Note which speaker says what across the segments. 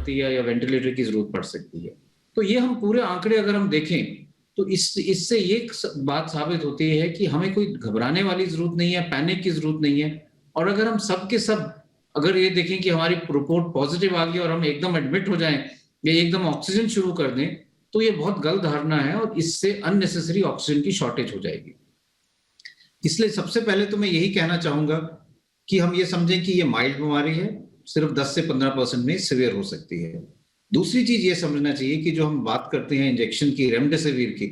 Speaker 1: पड़ती है या वेंटिलेटर की जरूरत पड़ सकती है। तो ये हम पूरे आंकड़े अगर हम देखें तो इससे ये बात साबित होती है कि हमें कोई घबराने वाली जरूरत नहीं है, पैनिक की जरूरत नहीं है। और अगर हम सब के सब अगर ये देखें कि हमारी रिपोर्ट पॉजिटिव आ गई और हम एकदम एडमिट हो जाएं या एकदम ऑक्सीजन शुरू कर दें, तो ये बहुत गलत धारणा है और इससे अननेसेसरी ऑक्सीजन की शॉर्टेज हो जाएगी। इसलिए सबसे पहले तो मैं यही कहना चाहूंगा कि हम ये समझें कि ये माइल्ड बीमारी है, सिर्फ 10 से 15% में सीवियर हो सकती है। दूसरी चीज ये समझना चाहिए कि जो हम बात करते हैं इंजेक्शन की, रेमडेसिविर की,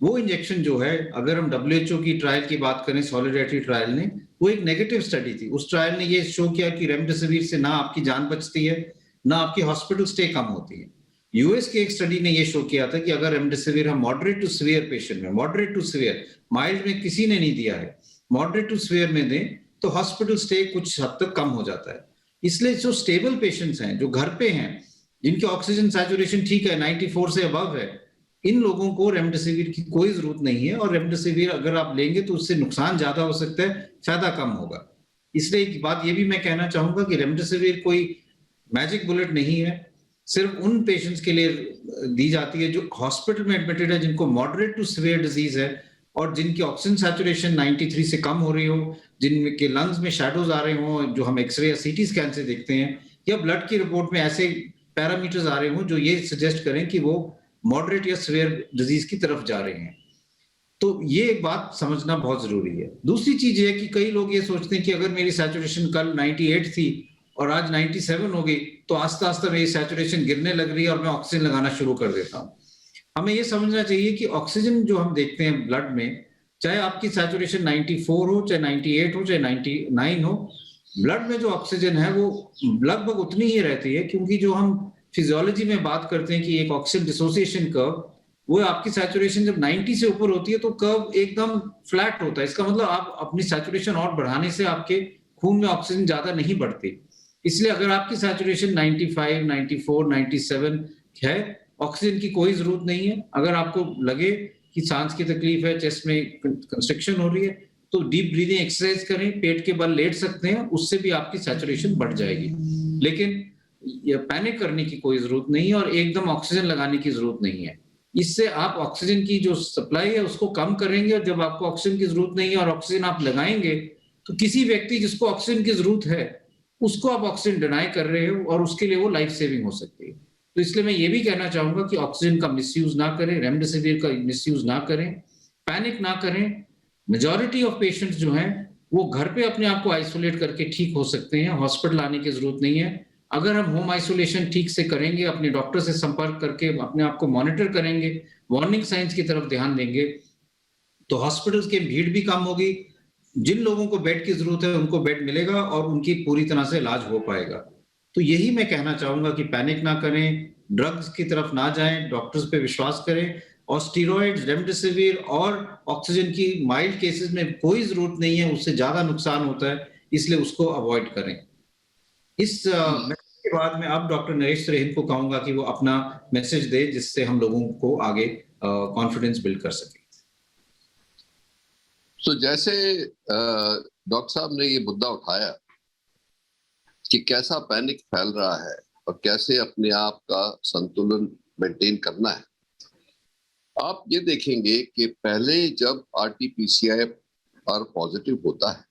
Speaker 1: वो इंजेक्शन जो है, अगर हम डब्ल्यूएचओ की ट्रायल की बात करें, सॉलिडारिटी ट्रायल ने, वो एक नेगेटिव स्टडी थी। उस ट्रायल ने ये शो किया कि रेमडेसिविर से ना आपकी जान बचती है, ना आपकी हॉस्पिटल स्टे कम होती है। यूएस की एक स्टडी ने ये शो किया था कि अगर रेमडेसिविर हम मॉडरेट टू सीवियर पेशेंट में, मॉडरेट टू सीवियर, माइल्ड में किसी ने नहीं दिया है, मॉडरेट टू सीवियर में दें तो हॉस्पिटल स्टे कुछ हद तक कम हो जाता है। इसलिए जो स्टेबल पेशेंट्स हैं, जो घर पे हैं, जिनकी ऑक्सीजन सैचुरेशन ठीक है, 94 से अबव है, इन लोगों को रेमडेसिविर की कोई जरूरत नहीं है। और रेमडेसिविर अगर आप लेंगे तो उससे नुकसान ज्यादा हो सकता है, फायदा कम होगा। इसलिए एक बात ये भी मैं कहना चाहूंगा कि रेमडेसिविर कोई मैजिक बुलेट नहीं है, सिर्फ उन पेशेंट्स के लिए दी जाती है जो हॉस्पिटल में एडमिटेड है, जिनको मॉडरेट टू सीवियर डिजीज है और जिनकी ऑक्सीजन सैचुरेशन 93 से कम हो रही हो, जिनके लंग्स में शैडोज आ रहे हो जो हम एक्सरे या सीटी स्कैन से देखते हैं, या ब्लड की रिपोर्ट में ऐसे पैरामीटर्स आ रहे हो जो ये सजेस्ट करें कि वो मॉडरेट या सीवियर डिजीज की तरफ जा रहे हैं। तो ये एक बात समझना बहुत जरूरी है। दूसरी चीज ये है कि कई लोग ये सोचते हैं कि अगर मेरी सैचुरेशन कल 98 थी और आज 97 हो गई तो आस्ता आस्ता मेरी सैचुरेशन गिरने लग रही है और मैं ऑक्सीजन लगाना शुरू कर देता हूं। हमें ये समझना चाहिए कि ऑक्सीजन जो हम देखते हैं ब्लड में, चाहे आपकी सैचुरेशन 94 हो, चाहे 98 हो, चाहे 99 हो, ब्लड में जो ऑक्सीजन है वो लगभग उतनी ही रहती है। क्योंकि जो हम फिजियोलॉजी में बात करते हैं कि एक ऑक्सीजन डिसोसिएशन कर्व, वो आपकी सैचुरेशन जब 90 से ऊपर होती है तो कर्व एकदम फ्लैट होता है। इसका मतलब आप अपनी सैचुरेशन और बढ़ाने से आपके खून में ऑक्सीजन ज्यादा नहीं बढ़ती। इसलिए अगर आपकी सैचुरेशन 95, 94, 97 है, ऑक्सीजन की कोई जरूरत नहीं है। अगर आपको लगे कि सांस की तकलीफ है, चेस्ट में कंस्ट्रिक्शन हो रही है, तो डीप ब्रीदिंग एक्सरसाइज करें, पेट के बल लेट सकते हैं, उससे भी आपकी सैचुरेशन बढ़ जाएगी। लेकिन ये पैनिक करने की कोई जरूरत नहीं है और एकदम ऑक्सीजन लगाने की जरूरत नहीं है। इससे आप ऑक्सीजन की जो सप्लाई है उसको कम करेंगे और जब आपको ऑक्सीजन की जरूरत नहीं है और ऑक्सीजन आप लगाएंगे तो किसी व्यक्ति जिसको ऑक्सीजन की जरूरत है उसको आप ऑक्सीजन डिनाई कर रहे हो और उसके लिए वो लाइफ सेविंग हो सकती है। तो इसलिए मैं ये भी कहना चाहूंगा कि ऑक्सीजन का मिसयूज ना करें, रेमडेसिविर का मिसयूज ना करें, पैनिक ना करें। मेजॉरिटी ऑफ पेशेंट्स जो हैं वो घर पे अपने आप को आइसोलेट करके ठीक हो सकते हैं, हॉस्पिटल आने की जरूरत नहीं है। अगर हम होम आइसोलेशन ठीक से करेंगे, अपने डॉक्टर से संपर्क करके अपने आप को मॉनिटर करेंगे, वार्निंग साइंस की तरफ ध्यान देंगे, तो हॉस्पिटल्स की भीड़ भी कम होगी। जिन लोगों को बेड की जरूरत है उनको बेड मिलेगा और उनकी पूरी तरह से इलाज हो पाएगा। तो यही मैं कहना चाहूंगा कि पैनिक ना करें, ड्रग्स की तरफ ना जाएं, डॉक्टर्स पे विश्वास करें। और स्टीरॉइड्स, रेमडेसिविर और ऑक्सीजन की माइल्ड केसेस में कोई जरूरत नहीं है, उससे ज्यादा नुकसान होता है, इसलिए उसको अवॉइड करें। इस मैसेज के बाद मैं अब डॉक्टर नरेश त्रेहिन को कहूंगा कि वो अपना मैसेज दे, जिससे हम लोगों को आगे कॉन्फिडेंस बिल्ड कर सके।
Speaker 2: तो जैसे डॉक्टर साहब ने ये मुद्दा उठाया कि कैसा पैनिक फैल रहा है और कैसे अपने आप का संतुलन मेंटेन करना है, आप ये देखेंगे कि पहले जब आरटीपीसीआर पॉजिटिव होता है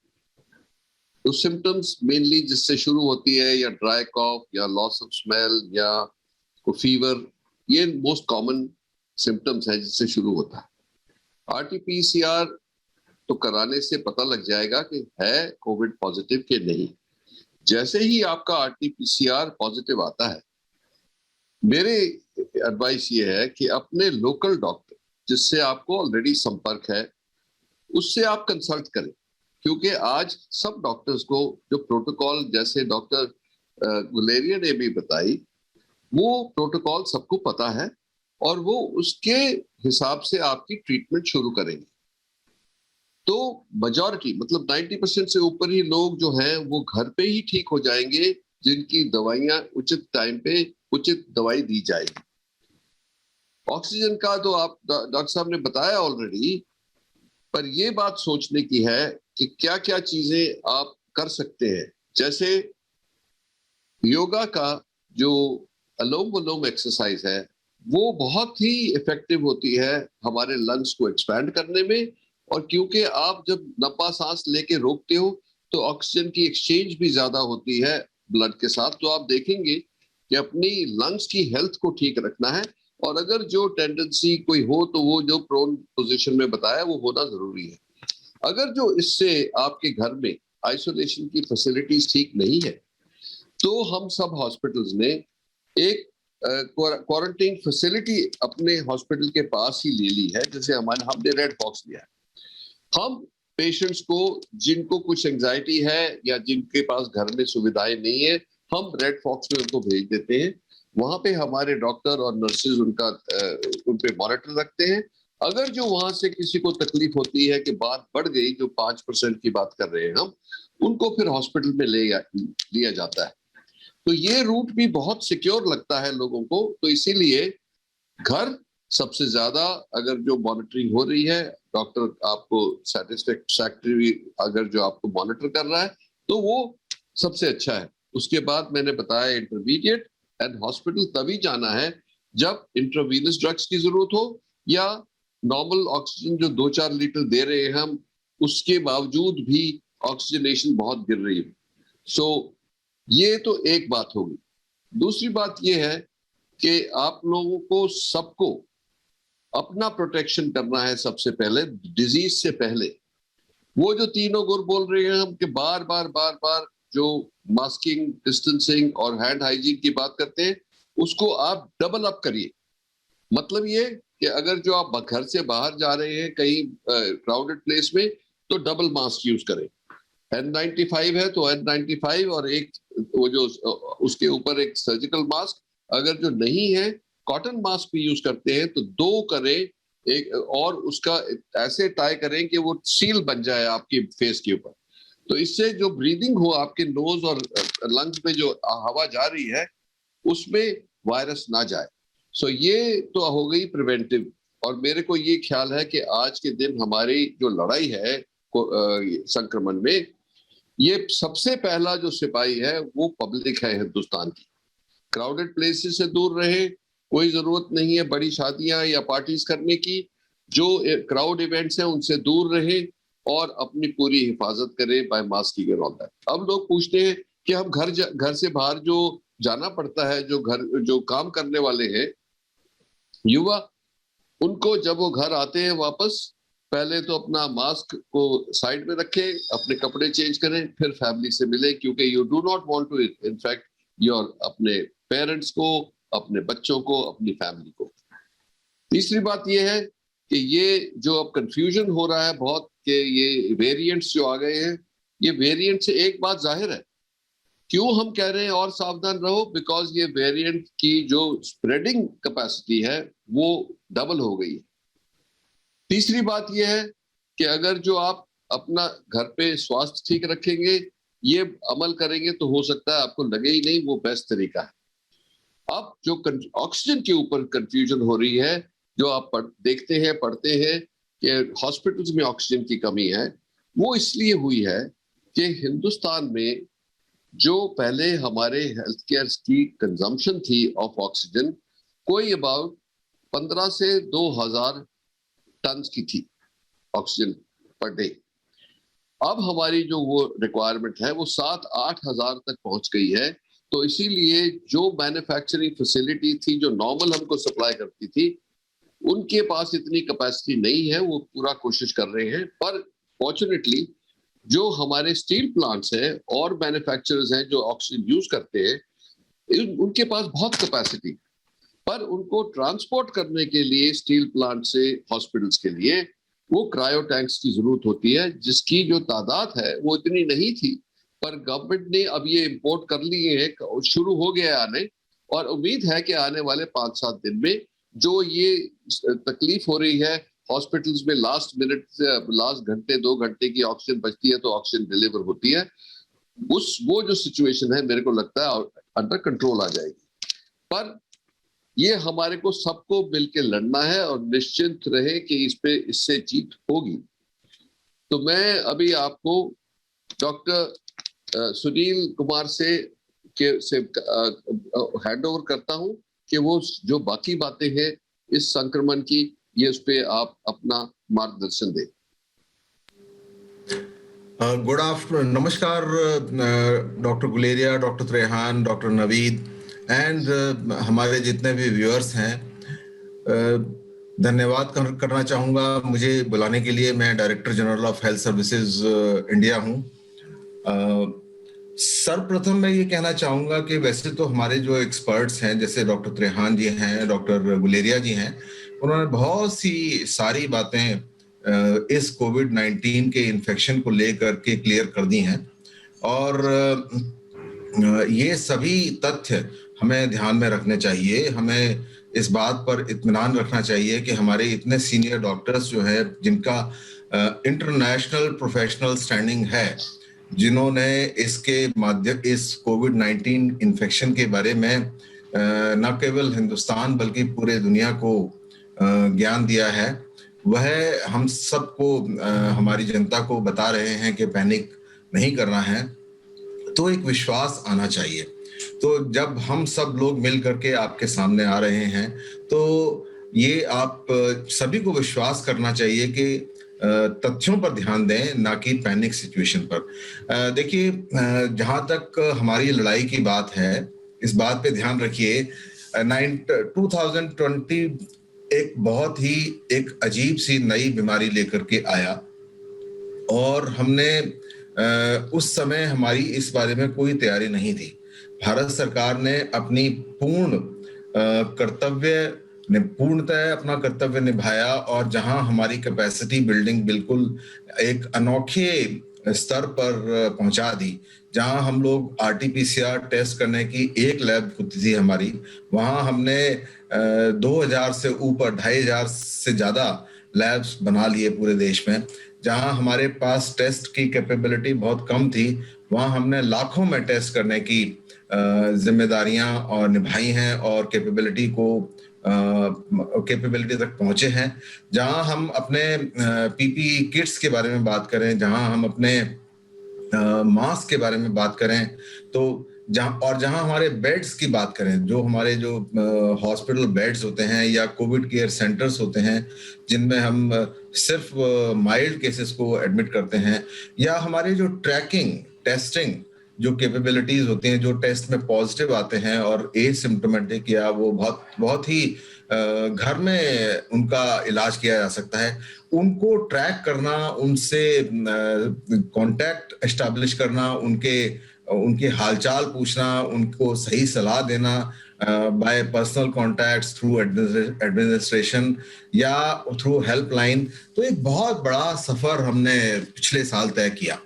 Speaker 2: तो सिम्टम्स मेनली जिससे शुरू होती है या ड्राई कॉफ या लॉस ऑफ स्मेल या फीवर, ये मोस्ट कॉमन सिम्टम्स है जिससे शुरू होता है। आरटीपीसीआर तो कराने से पता लग जाएगा कि है कोविड पॉजिटिव के नहीं। जैसे ही आपका आरटीपीसीआर पॉजिटिव आता है, मेरे एडवाइस ये है कि अपने लोकल डॉक्टर जिससे आपको ऑलरेडी संपर्क है उससे आप कंसल्ट करें। क्योंकि आज सब डॉक्टर्स को जो प्रोटोकॉल, जैसे डॉक्टर गुलेरिया ने भी बताई, वो प्रोटोकॉल सबको पता है और वो उसके हिसाब से आपकी ट्रीटमेंट शुरू करेंगे। तो मेजॉरिटी मतलब 90% से ऊपर ही लोग जो हैं वो घर पे ही ठीक हो जाएंगे, जिनकी दवाइयां उचित टाइम पे उचित दवाई दी जाएगी। ऑक्सीजन का तो आप डॉक्टर साहब ने बताया ऑलरेडी, पर ये बात सोचने की है कि क्या क्या चीजें आप कर सकते हैं। जैसे योगा का जो अलोम विलोम एक्सरसाइज है, वो बहुत ही इफेक्टिव होती है हमारे लंग्स को एक्सपैंड करने में। और क्योंकि आप जब लंबा सांस लेके रोकते हो तो ऑक्सीजन की एक्सचेंज भी ज्यादा होती है ब्लड के साथ। तो आप देखेंगे कि अपनी लंग्स की हेल्थ को ठीक रखना है, और अगर जो टेंडेंसी कोई हो तो वो जो प्रोन पोजीशन में बताया वो होना जरूरी है। अगर जो इससे आपके घर में आइसोलेशन की फैसिलिटीज ठीक नहीं है तो हम सब हॉस्पिटल्स ने एक क्वारंटीन फैसिलिटी अपने हॉस्पिटल के पास ही ले ली है। जैसे हमने रेड फॉक्स लिया है। हम पेशेंट्स को जिनको कुछ एंजाइटी है या जिनके पास घर में सुविधाएं नहीं है, हम रेड फॉक्स में उनको भेज देते हैं। वहां पे हमारे डॉक्टर और नर्सेज उन पे मॉनिटर रखते हैं। अगर जो वहां से किसी को तकलीफ होती है कि बात बढ़ गई, जो 5% की बात कर रहे हैं हम, उनको फिर हॉस्पिटल में लिया जाता है। तो ये रूट भी बहुत सिक्योर लगता है लोगों को। तो इसीलिए घर सबसे ज्यादा, अगर जो मॉनिटरिंग हो रही है, डॉक्टर आपको सेटिस्फैक्टरी अगर जो आपको मॉनिटर कर रहा है तो वो सबसे अच्छा है। उसके बाद मैंने बताया इंटरमीडिएट एंड हॉस्पिटल तभी जाना है जब इंट्रावीनस ड्रग्स की जरूरत हो, या नॉर्मल ऑक्सीजन जो 2-4 लीटर दे रहे हैं हम, उसके बावजूद भी ऑक्सीजनेशन बहुत गिर रही है। सो ये तो एक बात होगी। दूसरी बात ये है कि आप लोगों को सबको अपना प्रोटेक्शन करना है सबसे पहले, डिजीज से पहले। वो जो तीनों गुर बोल रहे हैं हम कि बार बार जो मास्किंग, डिस्टेंसिंग और हैंड हाइजीन की बात करते हैं, उसको आप डबल अप करिए। मतलब ये कि अगर जो आप घर से बाहर जा रहे हैं कहीं क्राउडेड प्लेस में, तो डबल मास्क यूज करें। N95 है तो N95, और एक वो जो उसके ऊपर एक सर्जिकल मास्क। अगर जो नहीं है, कॉटन मास्क भी यूज करते हैं तो 2 करें एक, और उसका ऐसे टाई करें कि वो सील बन जाए आपकी फेस के ऊपर। तो इससे जो ब्रीदिंग हो आपके नोज और लंग्स में जो हवा जा रही है उसमें वायरस ना जाए। सो ये तो हो गई प्रिवेंटिव। और मेरे को ये ख्याल है कि आज के दिन हमारी जो लड़ाई है संक्रमण में, ये सबसे पहला जो सिपाही है वो पब्लिक है हिंदुस्तान की। क्राउडेड प्लेसेस से दूर रहे, कोई जरूरत नहीं है बड़ी शादियां या पार्टीज करने की। जो क्राउड इवेंट्स हैं उनसे दूर रहे और अपनी पूरी हिफाजत करें by masking and all that. अब लोग पूछते हैं कि हम घर से बाहर जो जाना पड़ता है, जो काम करने वाले हैं युवा, उनको जब वो घर आते हैं वापस, पहले तो अपना मास्क को साइड में रखें, अपने कपड़े चेंज करें, फिर फैमिली से मिले, क्योंकि you do not want to infect your अपने पेरेंट्स को, अपने बच्चों को, अपनी फैमिली को। तीसरी बात यह है कि ये जो अब कंफ्यूजन हो रहा है बहुत कि ये वेरिएंट्स जो आ गए हैं, ये वेरिएंट से एक बात जाहिर है क्यों हम कह रहे हैं और सावधान रहो, बिकॉज ये वेरिएंट की जो स्प्रेडिंग कैपेसिटी है वो डबल हो गई है। तीसरी बात यह है कि अगर जो आप अपना घर पे स्वास्थ्य ठीक रखेंगे, ये अमल करेंगे, तो हो सकता है आपको लगे ही नहीं, वो बेस्ट तरीका है। अब जो ऑक्सीजन के ऊपर कंफ्यूजन हो रही है, जो आप देखते हैं, पढ़ते हैं कि हॉस्पिटल्स में ऑक्सीजन की कमी है, वो इसलिए हुई है कि हिंदुस्तान में जो पहले हमारे हेल्थ केयर की कंजम्पशन थी ऑफ ऑक्सीजन, कोई अबाउट 15 से 2000 टन की थी ऑक्सीजन पर डे। अब हमारी जो वो रिक्वायरमेंट है वो 7-8 हजार तक पहुंच गई है। तो इसीलिए जो मैन्युफैक्चरिंग फैसिलिटी थी जो नॉर्मल हमको सप्लाई करती थी, उनके पास इतनी कैपेसिटी नहीं है, वो पूरा कोशिश कर रहे हैं। पर फॉर्चुनेटली जो हमारे स्टील प्लांट्स हैं और मैन्युफैक्चरर्स हैं जो ऑक्सीजन यूज करते हैं, उनके पास बहुत कैपेसिटी, पर उनको ट्रांसपोर्ट करने के लिए स्टील प्लांट से हॉस्पिटल्स के लिए वो क्रायो टैंक्स की जरूरत होती है, जिसकी जो तादाद है वो इतनी नहीं थी। पर गवर्नमेंट ने अब ये इंपोर्ट कर लिए हैं, शुरू हो गया आने, और उम्मीद है कि आने वाले 5-7 दिन में जो ये तकलीफ हो रही है हॉस्पिटल्स में, लास्ट घंटे 2 घंटे की ऑक्सीजन बचती है तो ऑक्सीजन डिलीवर होती है, वो जो सिचुएशन है मेरे को लगता है अंडर कंट्रोल आ जाएगी। पर ये हमारे को सबको मिलकर लड़ना है और निश्चिंत रहे कि इससे जीत होगी। तो मैं अभी आपको डॉक्टर सुनील कुमार से के से हैंड ओवर करता हूं कि वो जो बाकी बातें हैं इस संक्रमण की, ये उस पे आप अपना मार्गदर्शन दें।
Speaker 3: गुड आफ्टरनून, नमस्कार doctor Guleria, doctor Trehan, doctor Naveed and हमारे जितने भी व्यूअर्स हैं, धन्यवाद करना चाहूँगा मुझे बुलाने के लिए। मैं director general of health services India हूँ। सर्वप्रथम मैं ये कहना चाहूँगा कि वैसे तो हमारे जो एक्सपर्ट्स हैं, जैसे डॉक्टर त्रेहान जी हैं, डॉक्टर गुलेरिया जी हैं, उन्होंने बहुत सी सारी बातें इस कोविड-19 के इन्फेक्शन को लेकर के क्लियर कर दी हैं और ये सभी तथ्य हमें ध्यान में रखने चाहिए। हमें इस बात पर इत्मीनान रखना चाहिए कि हमारे इतने सीनियर डॉक्टर्स जो है, जिनका इंटरनेशनल प्रोफेशनल स्टैंडिंग है, जिन्होंने इस कोविड-19 इन्फेक्शन के बारे में न केवल हिंदुस्तान बल्कि पूरे दुनिया को ज्ञान दिया है, वह हम सबको हमारी जनता को बता रहे हैं कि पैनिक नहीं करना है। तो एक विश्वास आना चाहिए। तो जब हम सब लोग मिल करके आपके सामने आ रहे हैं, तो ये आप सभी को विश्वास करना चाहिए कि तथ्यों पर ध्यान दें, ना कि पैनिक सिचुएशन पर। देखिए, जहां तक हमारी लड़ाई की बात है, इस बात पे ध्यान रखिए, 2020 एक बहुत ही एक अजीब सी नई बीमारी लेकर के आया और हमने उस समय हमारी इस बारे में कोई तैयारी नहीं थी। भारत सरकार ने अपनी पूर्णतः अपना कर्तव्य निभाया और जहां हमारी कैपेसिटी बिल्डिंग बिल्कुल एक अनोखे स्तर पर पहुंचा दी, जहां हम लोग आरटीपीसीआर टेस्ट करने की एक लैब होती थी हमारी, वहां हमने 2000 से ऊपर 2500 से ज्यादा लैब्स बना लिए पूरे देश में। जहां हमारे पास टेस्ट की कैपेबिलिटी बहुत कम थी, वहां हमने लाखों में टेस्ट करने की जिम्मेदारियां और निभाई हैं और कैपेबिलिटी तक पहुंचे हैं। जहां हम अपने पीपीई किट्स के बारे में बात करें, जहां हम अपने मास्क के बारे में बात करें, तो जहां हमारे बेड्स की बात करें, जो हमारे जो हॉस्पिटल बेड्स होते हैं या कोविड केयर सेंटर्स होते हैं, जिनमें हम सिर्फ माइल्ड केसेस को एडमिट करते हैं, या हमारे जो टेस्टिंग जो कैपेबिलिटीज होती हैं, जो टेस्ट में पॉजिटिव आते हैं और एसिम्प्टोमेटिक या वो बहुत ही घर में उनका इलाज किया जा सकता है, उनको ट्रैक करना, उनसे कांटेक्ट एस्टैब्लिश करना, उनके हालचाल पूछना, उनको सही सलाह देना bye personal contacts, through administration या थ्रू हेल्पलाइन, तो एक बहुत बड़ा सफर हमने पिछले साल तय किया।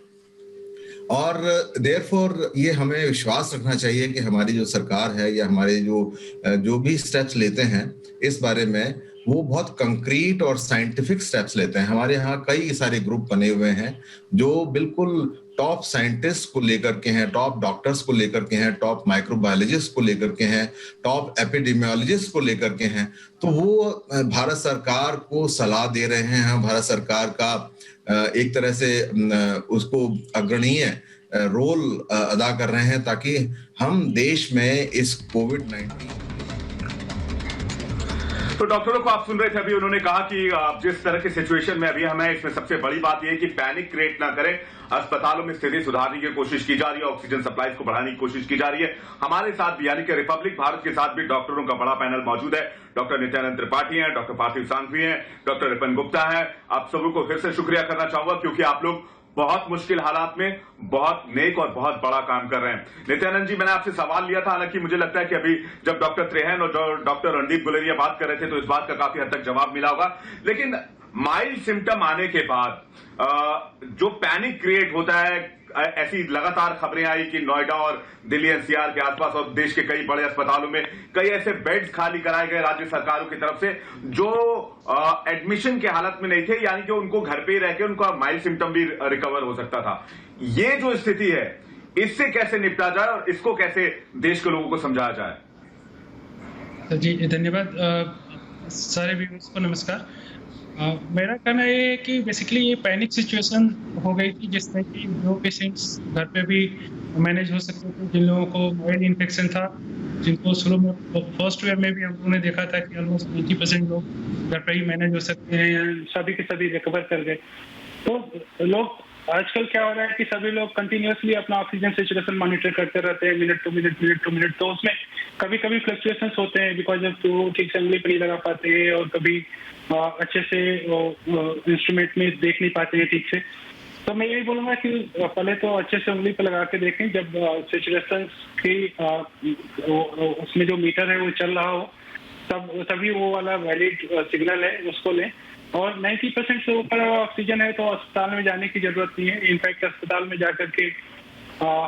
Speaker 3: और देयरफॉर ये हमें विश्वास रखना चाहिए कि हमारी जो सरकार है या हमारे जो भी स्टेप्स लेते हैं इस बारे में, वो बहुत कंक्रीट और साइंटिफिक स्टेप्स लेते हैं। हमारे यहाँ कई सारे ग्रुप बने हुए हैं जो बिल्कुल टॉप साइंटिस्ट को लेकर के हैं, टॉप डॉक्टर्स को लेकर के हैं, टॉप माइक्रोबायोलॉजिस्ट को लेकर के हैं, टॉप एपिडेमियोलॉजिस्ट को लेकर के हैं। तो वो भारत सरकार को सलाह दे रहे हैं। भारत सरकार का एक तरह से उसको अग्रणीय रोल अदा कर रहे हैं ताकि हम देश में इस कोविड-19।
Speaker 4: तो डॉक्टरों को आप सुन रहे थे, अभी उन्होंने कहा कि जिस तरह की सिचुएशन में अभी हम हैं, इसमें सबसे बड़ी बात यह है कि पैनिक क्रिएट ना करें। अस्पतालों में स्थिति सुधारने की कोशिश की जा रही है, ऑक्सीजन सप्लाईज को बढ़ाने की कोशिश की जा रही है। हमारे साथ भी, यानी कि रिपब्लिक भारत के साथ भी डॉक्टरों का बड़ा पैनल मौजूद है। डॉक्टर नित्यानंद त्रिपाठी हैं, डॉक्टर पार्थिव सांघवी हैं, डॉक्टर रिपन गुप्ता है। आप सभी को फिर से शुक्रिया करना चाहूंगा क्योंकि आप लोग बहुत मुश्किल हालात में बहुत नेक और बहुत बड़ा काम कर रहे हैं। नित्यानंद जी, मैंने आपसे सवाल लिया था, हालांकि मुझे लगता है कि अभी जब डॉक्टर त्रेहन और डॉक्टर रणदीप गुलेरिया बात कर रहे थे तो इस बात का काफी हद तक जवाब मिला होगा। लेकिन माइल्ड सिम्टम आने के बाद जो पैनिक क्रिएट होता है, ऐसी लगातार खबरें आई कि नोएडा और दिल्ली एनसीआर के आसपास और देश के कई बड़े अस्पतालों में कई ऐसे बेड्स खाली कराए गए राज्य सरकारों की तरफ से जो एडमिशन के हालत में नहीं थे, यानी कि उनको घर पे ही रह के उनका माइल्ड सिम्टम भी रिकवर हो सकता था। ये जो स्थिति है, इससे कैसे निपटा जाए और इसको कैसे देश के लोगों को समझाया जाए?
Speaker 5: जी धन्यवाद। सारे व्यूअर्स को नमस्कार। मेरा कहना ये है कि बेसिकली ये पैनिक सिचुएशन हो गई थी जिसमें कि जो पेशेंट्स घर पे भी मैनेज हो सकते थे। जिन लोगों को माइल्ड इन्फेक्शन था, जिनको शुरू में फर्स्ट वेव में भी हम लोगों ने देखा था कि ऑलमोस्ट 90% लोग घर पे ही मैनेज हो सकते हैं, या सभी के सभी रिकवर कर गए। तो लोग आजकल क्या हो रहा है कि सभी लोग कंटिन्यूअसली अपना ऑक्सीजन सैचुरेशन मॉनिटर करते रहते हैं, मिनट टू मिनट, तो उसमें कभी कभी फ्लक्चुएशंस होते हैं बिकॉज ऑफ वो ठीक से उंगली पर नहीं लगा पाते हैं, और कभी अच्छे से इंस्ट्रूमेंट में देख नहीं पाते हैं ठीक से। तो मैं यही बोलूंगा कि पहले तो अच्छे से उंगली पर लगा के देखें, जब सैचुरेशन की उसमें जो मीटर है वो चल रहा हो, तभी वो वाला वैलिड सिग्नल है उसको लें। और 90% से ऊपर ऑक्सीजन है तो अस्पताल में जाने की जरूरत नहीं है। इनफैक्ट अस्पताल में जाकर के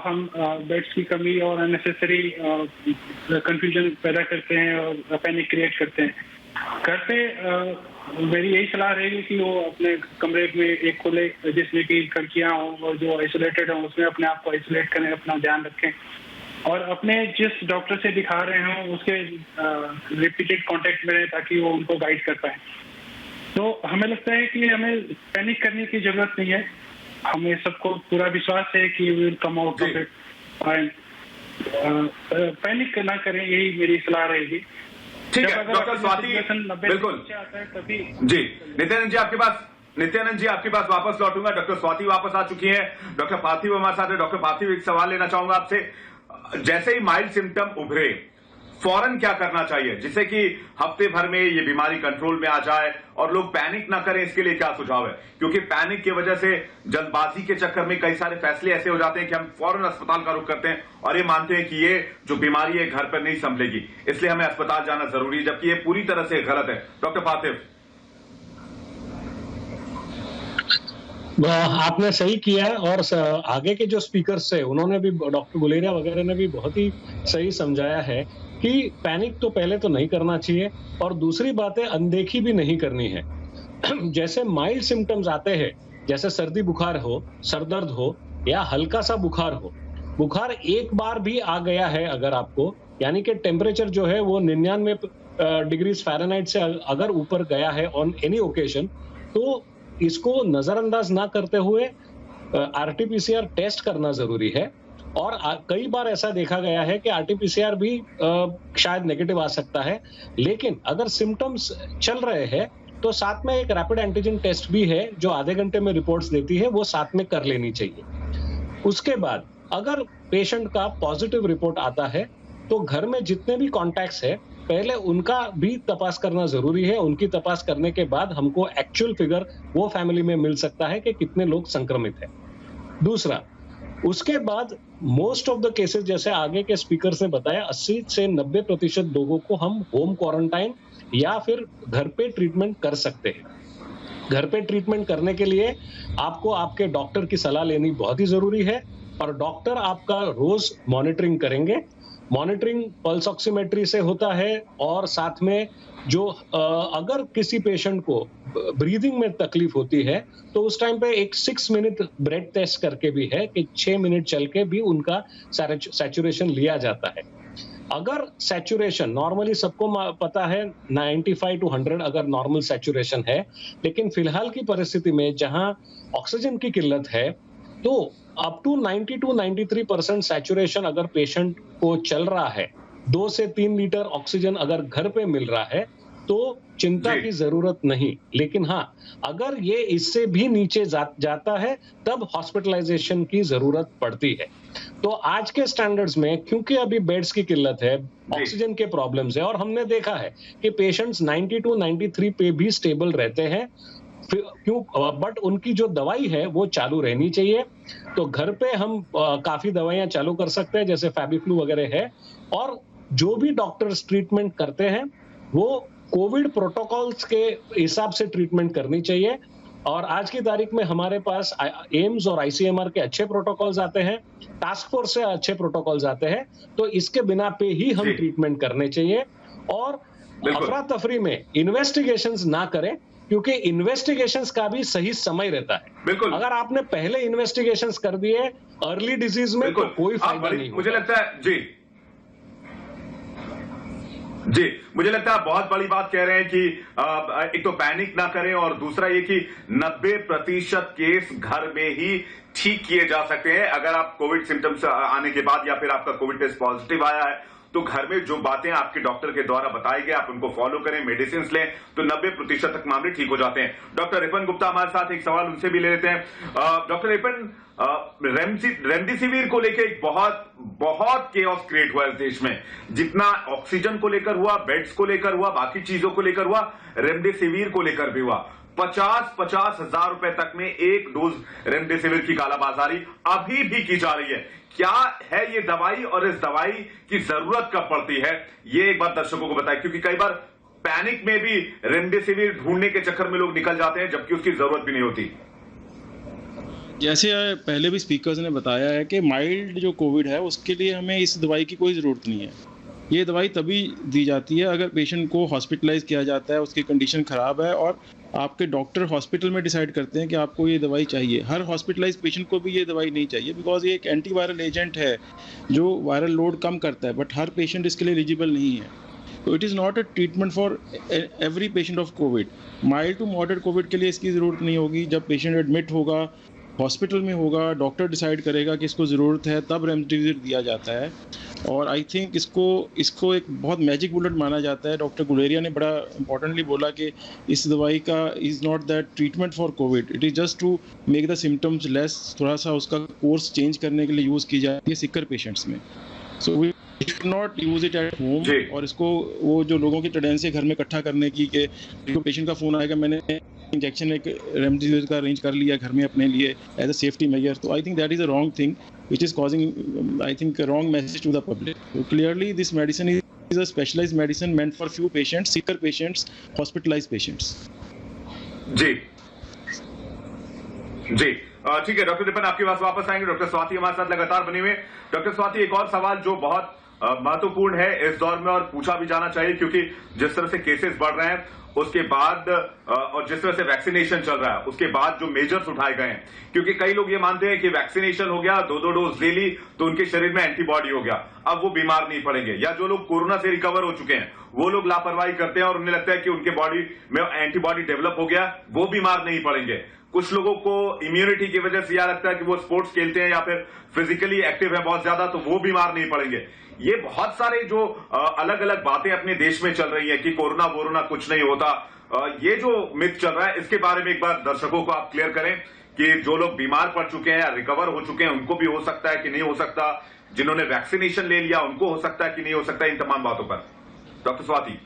Speaker 5: हम बेड्स की कमी और अननेसेसरी कंफ्यूजन पैदा करते हैं और पैनिक क्रिएट करते हैं। घर पे मेरी यही सलाह रहेगी कि वो अपने कमरे में एक खुले जिसमें कि खिड़कियां हों और जो आइसोलेटेड हों उसमें अपने आप को आइसोलेट करें, अपना ध्यान रखें, और अपने जिस डॉक्टर से दिखा रहे हों उसके रिपीटेड कांटेक्ट में रहें ताकि वो उनको गाइड कर पाए। तो हमें लगता है कि हमें पैनिक करने की जरूरत नहीं है, हमें सबको पूरा विश्वास है कि we will come out of it, and panic ना करें, यही मेरी सलाह रहेगी।
Speaker 4: ठीक है डॉक्टर स्वाति, बिल्कुल जी। नित्यानंद जी आपके पास वापस लौटूंगा। डॉक्टर स्वाति वापस आ चुकी हैं, डॉक्टर पार्थिव हमारे साथ है। डॉक्टर पार्थिव, एक सवाल लेना चाहूंगा आपसे। जैसे ही माइल्ड सिम्टम उभरे, फौरन क्या करना चाहिए जिससे कि हफ्ते भर में ये बीमारी कंट्रोल में आ जाए और लोग पैनिक ना करें? इसके लिए क्या सुझाव है? क्योंकि पैनिक की वजह से, जल्दबाजी के चक्कर में कई सारे फैसले ऐसे हो जाते हैं कि हम फौरन अस्पताल का रुख करते हैं और ये मानते हैं कि ये जो बीमारी है घर पर नहीं संभलेगी, इसलिए हमें अस्पताल जाना जरूरी है, जबकि ये पूरी तरह से गलत है। डॉक्टर पार्थिव,
Speaker 6: आपने सही किया है, और आगे के जो स्पीकर्स थे उन्होंने भी, डॉक्टर गुलेरिया वगैरह ने भी बहुत ही सही समझाया है कि पैनिक तो पहले तो नहीं करना चाहिए, और दूसरी बात है अनदेखी भी नहीं करनी है। जैसे माइल्ड सिम्टम्स आते हैं, जैसे सर्दी बुखार हो, सरदर्द हो, या हल्का सा बुखार हो, बुखार एक बार भी आ गया है अगर आपको, यानी कि टेम्परेचर जो है वो 99 डिग्री फ़ारेनहाइट से अगर ऊपर गया है ऑन एनी ओकेजन, तो इसको नजरअंदाज ना करते हुए आरटीपीसीआर टेस्ट करना जरूरी है। और कई बार ऐसा देखा गया है कि आरटीपीसीआर भी शायद नेगेटिव आ सकता है, लेकिन अगर सिम्टम्स चल रहे हैं तो साथ में एक रैपिड एंटीजन टेस्ट भी है जो आधे घंटे में रिपोर्ट्स देती है, वो साथ में कर लेनी चाहिए। उसके बाद अगर पेशेंट का पॉजिटिव रिपोर्ट आता है तो घर में जितने भी कॉन्टैक्ट्स है पहले उनका भी तपास करना जरूरी है। उनकी तपास करने के बाद हमको एक्चुअल फिगर वो फैमिली में मिल सकता है कि कितने लोग संक्रमित हैं। दूसरा, उसके बाद मोस्ट ऑफ द केसेस, जैसे आगे के स्पीकर्स ने बताया, 80 से 90% लोगों को हम होम क्वारंटाइन या फिर घर पे ट्रीटमेंट कर सकते हैं। घर पे ट्रीटमेंट करने के लिए आपको आपके डॉक्टर की सलाह लेनी बहुत ही जरूरी है, और डॉक्टर आपका रोज मॉनिटरिंग करेंगे। मॉनिटरिंग पल्स ऑक्सीमेट्री से होता है, और साथ में जो अगर किसी पेशेंट को ब्रीदिंग में तकलीफ होती है तो उस टाइम पे एक 6 मिनट ब्रेथ टेस्ट करके भी है कि 6 मिनट चल के भी उनका सैचुरेशन लिया जाता है। अगर सैचुरेशन नॉर्मली सबको पता है 95 to 100 अगर नॉर्मल सैचुरेशन है, लेकिन फिलहाल की परिस्थिति में जहां ऑक्सीजन की किल्लत है तो अप टू 90 to 93% सैचुरेशन अगर पेशेंट को चल रहा है, 2 से 3 लीटर ऑक्सीजन अगर घर पे मिल रहा है तो चिंता की जरूरत नहीं। लेकिन हाँ, अगर ये इससे भी नीचे जाता है तब हॉस्पिटलाइजेशन की जरूरत पड़ती है। तो आज के स्टैंडर्ड्स में, क्योंकि अभी बेड्स की किल्लत है, ऑक्सीजन के प्रॉब्लम्स है, और हमने देखा है कि पेशेंट्स 90 to 93 पे भी स्टेबल रहते हैं, क्यों, बट उनकी जो दवाई है वो चालू रहनी चाहिए। तो घर पे हम काफी दवाइयां चालू कर सकते हैं, जैसे फैबीफ्लू वगैरह है, और जो भी डॉक्टर्स ट्रीटमेंट करते हैं वो कोविड प्रोटोकॉल्स के हिसाब से ट्रीटमेंट करनी चाहिए। और आज की तारीख में हमारे पास एम्स और आईसीएमआर के अच्छे प्रोटोकॉल्स आते हैं, टास्क फोर्स से अच्छे प्रोटोकॉल्स आते हैं, तो इसके बिना पे ही हम ट्रीटमेंट करने चाहिए। और अफरा तफरी में इन्वेस्टिगेशंस ना करें, क्योंकि इन्वेस्टिगेशंस का भी सही समय रहता है।
Speaker 4: बिल्कुल,
Speaker 6: अगर आपने पहले इन्वेस्टिगेशंस कर दिए अर्ली डिजीज में तो कोई फायदा नहीं।
Speaker 4: मुझे लगता है जी, जी, मुझे लगता है आप बहुत बड़ी बात कह रहे हैं कि एक तो पैनिक ना करें और दूसरा ये कि 90% केस घर में ही ठीक किए जा सकते हैं। अगर आप कोविड सिम्टम्स आने के बाद या फिर आपका कोविड टेस्ट पॉजिटिव आया है तो घर में जो बातें आपके डॉक्टर के द्वारा बताई गई आप उनको फॉलो करें, मेडिसिन लें, तो 90% तक मामले ठीक हो जाते हैं। डॉक्टर रिपन गुप्ता हमारे साथ, एक सवाल उनसे भी ले लेते हैं। डॉक्टर रिपन, रेमडेसिविर को लेकर एक बहुत केओस क्रिएट हुआ इस देश में। जितना ऑक्सीजन को लेकर हुआ, बेड्स को लेकर हुआ, बाकी चीजों को लेकर हुआ, रेमडेसिविर को लेकर भी हुआ। 50 हजार रुपए तक में एक डोज रेमडेसिविर की कालाबाजारी अभी भी की जा रही है। क्या है ये दवाई और इस दवाई की जरूरत कब पड़ती है, ये एक बार दर्शकों को बताएं, क्योंकि कई बार पैनिक में भी रेमडेसिविर ढूंढने के चक्कर में लोग निकल जाते हैं जबकि उसकी जरूरत भी नहीं होती।
Speaker 7: जैसे पहले भी स्पीकर्स ने बताया है कि माइल्ड जो कोविड है उसके लिए हमें इस दवाई की कोई ज़रूरत नहीं है। ये दवाई तभी दी जाती है अगर पेशेंट को हॉस्पिटलाइज किया जाता है, उसकी कंडीशन ख़राब है और आपके डॉक्टर हॉस्पिटल में डिसाइड करते हैं कि आपको ये दवाई चाहिए। हर हॉस्पिटलाइज पेशेंट को भी ये दवाई नहीं चाहिए बिकॉज ये एक एंटीवायरल एजेंट है जो वायरल लोड कम करता है, बट हर पेशेंट इसके लिए एलिजिबल नहीं है। तो it is not a treatment for every patient of Covid. Mild to moderate Covid के लिए इसकी ज़रूरत नहीं होगी। जब पेशेंट एडमिट होगा, हॉस्पिटल में होगा, डॉक्टर डिसाइड करेगा कि इसको ज़रूरत है, तब रेमडेसिविर दिया जाता है। और आई थिंक इसको एक बहुत मैजिक बुलेट माना जाता है। डॉक्टर गुलेरिया ने बड़ा इंपॉर्टेंटली बोला कि इस दवाई का is not that treatment for Covid, it is just to make the symptoms less, थोड़ा सा उसका कोर्स चेंज करने के लिए यूज़ की जाती है सिकर पेशेंट्स में। So we should not use it at home. और इसको वो जो लोगों की टेंडेंसी घर में इकट्ठा करने की कि पेशेंट का फ़ोन आएगा मैंने इंजेक्शन एक रेमडेसिविर का अरेंज कर लिया घर में अपने लिए एज अ सेफ्टी मेजर, तो I think that is a wrong thing which is causing I think a wrong message to the public. So clearly this medicine is a specialized medicine meant for few patients, sicker patients, hospitalized patients.
Speaker 4: जी जी ठीक है doctor Ripon, आपके पास वापस आएंगे। Doctor Swati हमारे साथ लगातार बने हुए। डॉक्टर स्वाति, एक और सवाल जो बहुत महत्वपूर्ण है इस दौर में और पूछा भी जाना चाहिए, क्योंकि जिस तरह से केसेस बढ़ रहे हैं उसके बाद और जिस तरह से वैक्सीनेशन चल रहा है उसके बाद जो मेजर्स उठाए गए हैं, क्योंकि कई लोग ये मानते हैं कि वैक्सीनेशन हो गया, 2 डोज ले ली तो उनके शरीर में एंटीबॉडी हो गया, अब वो बीमार नहीं पड़ेंगे। या जो लोग कोरोना से रिकवर हो चुके हैं वो लोग लापरवाही करते हैं और उन्हें लगता है कि उनके बॉडी में एंटीबॉडी डेवलप हो गया, वो बीमार नहीं पड़ेंगे। कुछ लोगों को इम्यूनिटी की वजह से यह लगता है कि वो स्पोर्ट्स खेलते हैं या फिर फिजिकली एक्टिव है बहुत ज्यादा, तो वो बीमार नहीं पड़ेंगे। ये बहुत सारे जो अलग अलग बातें अपने देश में चल रही है कि कोरोना वोरोना कुछ नहीं होता, ये जो मिथ चल रहा है इसके बारे में एक बार दर्शकों को आप क्लियर करें कि जो लोग बीमार पड़ चुके हैं या रिकवर हो चुके हैं उनको भी हो सकता है कि नहीं हो सकता, जिन्होंने वैक्सीनेशन ले लिया उनको हो सकता है कि नहीं हो सकता, इन तमाम बातों पर डॉक्टर स्वाति।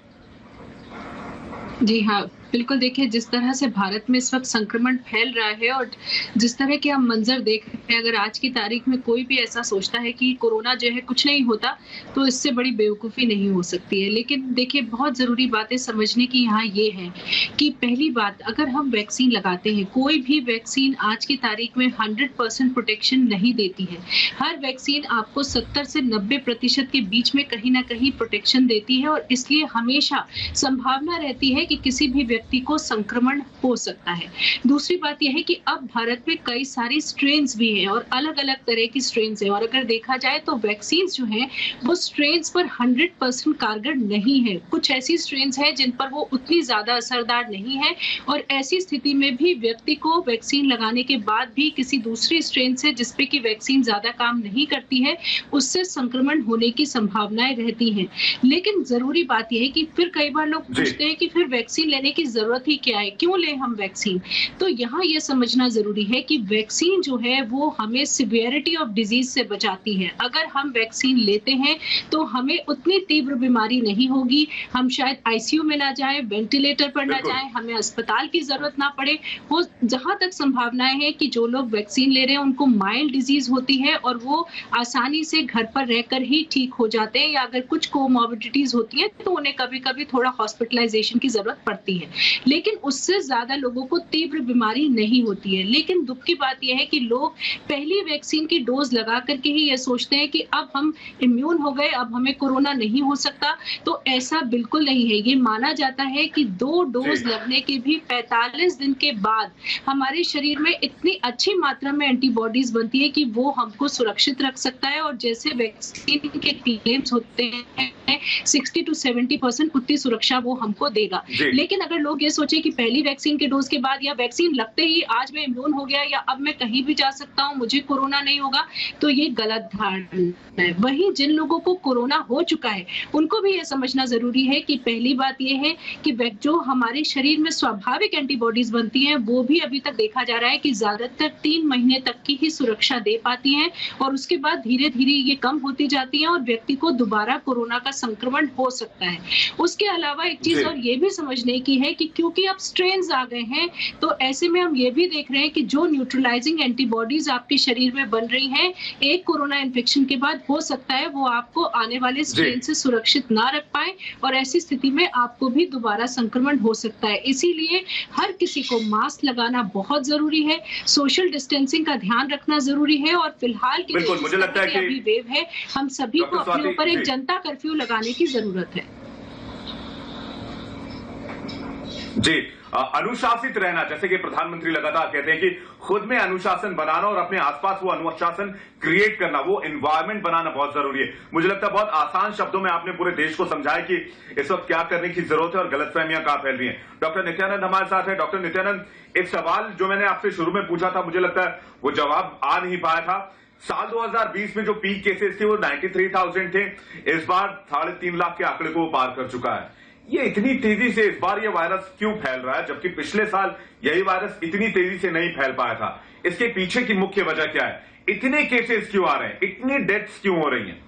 Speaker 8: जी हाँ, बिल्कुल। देखिए, जिस तरह से भारत में इस वक्त संक्रमण फैल रहा है और जिस तरह के हम मंजर देख रहे हैं, अगर आज की तारीख में कोई भी ऐसा सोचता है कि कोरोना जो है कुछ नहीं होता, तो इससे बड़ी बेवकूफ़ी नहीं हो सकती है। लेकिन देखिए, बहुत ज़रूरी बातें समझने की यहाँ ये है कि पहली बात, अगर हम वैक्सीन लगाते हैं, कोई भी वैक्सीन आज की तारीख में 100% प्रोटेक्शन नहीं देती है। हर वैक्सीन आपको 70 से 90% के बीच में कहीं ना कहीं प्रोटेक्शन देती है और इसलिए हमेशा संभावना रहती है कि किसी भी व्यक्ति को संक्रमण हो सकता है। दूसरी बात यह है कि अब भारत में कई सारी स्ट्रेन्स भी हैं और अलग अलग तरह की स्ट्रेन्स हैं और अगर देखा जाए तो वैक्सीन्स जो हैं वो स्ट्रेन्स पर 100% कारगर नहीं है। कुछ ऐसी स्ट्रेन्स हैं जिन पर वो उतनी ज्यादा असरदार नहीं है और ऐसी स्थिति में भी व्यक्ति को वैक्सीन लगाने के बाद भी किसी दूसरी स्ट्रेन से जिसपे की वैक्सीन ज्यादा काम नहीं करती है उससे संक्रमण होने की संभावनाएं रहती हैं। लेकिन जरूरी बात यह है कि फिर कई बार लोग पूछते हैं कि फिर वैक्सीन लेने की जरूरत ही क्या है, क्यों लें हम वैक्सीन। तो यहाँ ये समझना जरूरी है कि वैक्सीन जो है वो हमें सिवियरिटी ऑफ डिजीज से बचाती है। अगर हम वैक्सीन लेते हैं तो हमें उतनी तीव्र बीमारी नहीं होगी, हम शायद आईसीयू में ना जाएं, वेंटिलेटर पर ना जाएं, हमें अस्पताल की जरूरत ना पड़े। वो जहां तक संभावनाएं हैं कि जो लोग वैक्सीन ले रहे हैं उनको माइल्ड डिजीज होती है और वो आसानी से घर पर रहकर ही ठीक हो जाते हैं, या अगर कुछ कोमॉर्बिडिटीज होती हैं तो उन्हें कभी कभी थोड़ा हॉस्पिटलाइजेशन की जरूरत पड़ती है। लेकिन उससे ज्यादा लोगों को तीव्र बीमारी नहीं होती है। लेकिन दुख की बात यह है कि लोग पहली वैक्सीन की डोज लगा करके ही ये सोचते हैं कि अब हम इम्यून हो गए, अब हमें कोरोना नहीं हो सकता। तो ऐसा बिल्कुल नहीं है। ये माना जाता है कि 2 डोज लगने के भी 45 दिन के बाद हमारे शरीर में इतनी अच्छी मात्रा में एंटीबॉडीज बनती है कि वो हमको सुरक्षित रख सकता है। और जैसे वैक्सीन के क्लेम्स होते हैं 60 to 70% उतनी सुरक्षा वो हमको देगा। लेकिन अगर लोग ये सोचे कि पहली वैक्सीन के डोज के बाद या वैक्सीन लगते ही आज मैं इम्यून हो गया या अब मैं कहीं भी जा सकता हूँ, मुझे कोरोना नहीं होगा, तो ये गलत धारणा है। वहीं जिन लोगों को कोरोना हो चुका है उनको भी ये समझना जरूरी है कि पहली बात ये है कि जो हमारे शरीर में स्वाभाविक एंटीबॉडीज बनती हैं वो भी अभी तक देखा जा रहा है कि ज्यादातर 3 महीने तक की ही सुरक्षा दे पाती हैं और उसके बाद धीरे धीरे ये कम होती जाती हैं और व्यक्ति को दोबारा कोरोना का संक्रमण हो सकता है। उसके अलावा एक चीज और ये भी समझने की है कि क्योंकि अब स्ट्रेन्स आ गए हैं तो ऐसे में हम ये भी देख रहे हैं कि जो न्यूट्रलाइजिंग एंटीबॉडीज आपके शरीर में बन रही हैं एक कोरोना इन्फेक्शन के बाद हो सकता है वो आपको आने वाले स्ट्रेन से सुरक्षित ना रख पाए और ऐसी स्थिति में आपको भी दोबारा संक्रमण हो सकता है। इसीलिए हर किसी को मास्क लगाना बहुत जरूरी है, सोशल डिस्टेंसिंग का ध्यान रखना जरूरी है और फिलहाल के
Speaker 4: बिल्कुल मुझे लगता है कि
Speaker 8: अभी वेव है, हम सभी को अपने ऊपर एक जनता कर्फ्यू लगाने की जरूरत है।
Speaker 4: जी, अनुशासित रहना, जैसे कि प्रधानमंत्री लगातार कहते हैं कि खुद में अनुशासन बनाना और अपने आसपास वो अनुशासन क्रिएट करना, वो एनवायरनमेंट बनाना बहुत जरूरी है। मुझे लगता है बहुत आसान शब्दों में आपने पूरे देश को समझाया कि इस वक्त क्या करने की जरूरत है और गलतफहमियां कहां फैल रही हैं। डॉक्टर नित्यानंद हमारे साथ है। डॉक्टर नित्यानंद, एक सवाल जो मैंने आपसे शुरू में पूछा था, मुझे लगता है वो जवाब आ नहीं पाया था। साल 2020 में जो पीक केसेस थे वो 93,000 थे, इस बार 3.5 लाख के आंकड़े को पार कर चुका है। ये इतनी तेजी से इस बार ये वायरस क्यों फैल रहा है, जबकि पिछले साल यही वायरस इतनी तेजी से नहीं फैल पाया था? इसके पीछे की मुख्य वजह क्या है? इतने केसेस क्यों आ रहे हैं, इतनी डेथ्स क्यों हो रही हैं?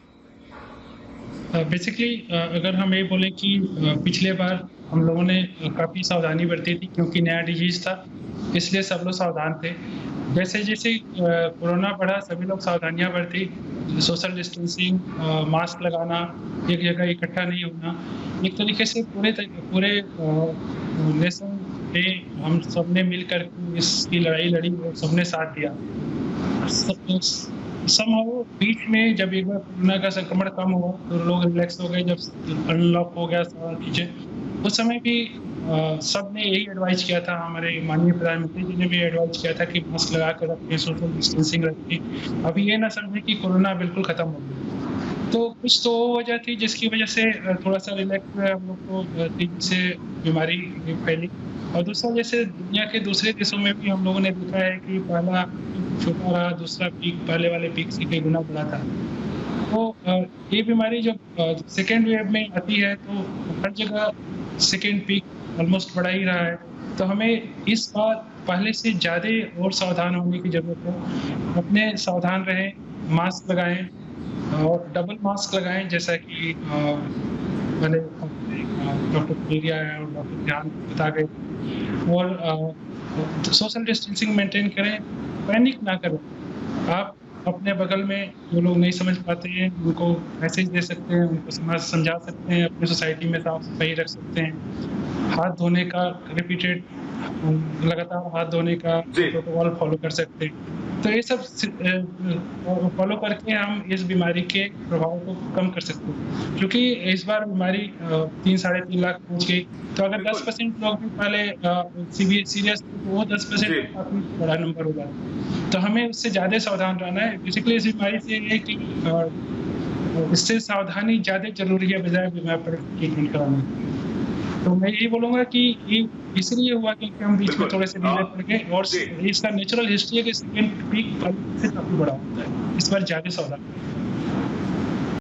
Speaker 5: बेसिकली अगर हम ये बोले कि पिछले बार हम लोगों ने काफी सावधानी बरती थी क्योंकि नया डिजीज था, इसलिए सब लोग सावधान थे। जैसे जैसे कोरोना बढ़ा सभी लोग सावधानियां बरती, सोशल डिस्टेंसिंग, मास्क लगाना, एक जगह इकट्ठा नहीं होना, एक तरीके से पूरे नेशन पे हम सबने मिलकर इसकी लड़ाई लड़ी और सबने साथ दिया। समहाउ बीच में जब एक बार कोरोना का संक्रमण कम हुआ तो लोग रिलैक्स हो गए, जब अनलॉक हो गया सारा चीजें, उस समय भी सबने यही एडवाइस किया था, हमारे माननीय प्रधानमंत्री जी ने भी एडवाइस किया था कि मास्क लगा कर रखें, सोशल डिस्टेंसिंग रखें। अभी ये ना समझे कि कोरोना बिल्कुल खत्म हो गया, तो कुछ तो वो वजह थी जिसकी वजह से थोड़ा सा रिलैक्स हुआ, हम लोग को तेजी से बीमारी फैली। और दूसरा, जैसे दुनिया के दूसरे देशों में भी हम लोगों ने देखा है कि पहला छोटा रहा, दूसरा पीक पहले वाले पीक से कई गुना बड़ा था। तो ये बीमारी जब सेकेंड वेव में आती है तो हर जगह सेकेंड पीक ऑलमोस्ट बढ़ा ही रहा है। तो हमें इस बार पहले से ज़्यादा और सावधान होने की जरूरत है। अपने सावधान रहें, मास्क लगाएं और डबल मास्क लगाएं, जैसा कि मैंने डॉक्टर गुलेरिया और डॉक्टर ध्यान बता गए। और सोशल डिस्टेंसिंग मेंटेन करें, पैनिक ना करें। आप अपने बगल में जो लोग नहीं समझ पाते हैं उनको मैसेज दे सकते हैं, उनको समझा सकते हैं, अपनी सोसाइटी में साफ सफाई रख सकते हैं, हाथ धोने का रिपीटेड लगातार हाथ धोने का प्रोटोकॉल फॉलो कर सकते हैं। तो ये सब फॉलो करके हम इस बीमारी के प्रभाव को कम कर सकते हैं, क्योंकि इस बार बीमारी 3-3.5 लाख पहुंच गई। तो अगर 10% लोग भी पहले सीरियस तो वो 10% काफी बड़ा नंबर होगा। तो हमें उससे ज्यादा सावधान रहना है। बेसिकली इस बीमारी से ये है कि इससे सावधानी ज्यादा जरूरी है बजाय बीमारी पर ट्रीटमेंट कराने। तो मैं यही बोलूंगा कि ये इसलिए हुआ क्योंकि हम बीच में थोड़े से बीमार पड़ गए और इसका नेचुरल हिस्ट्री है कि सेकेंड पीक से काफी बड़ा होता है। इस बार ज्यादा सावधान।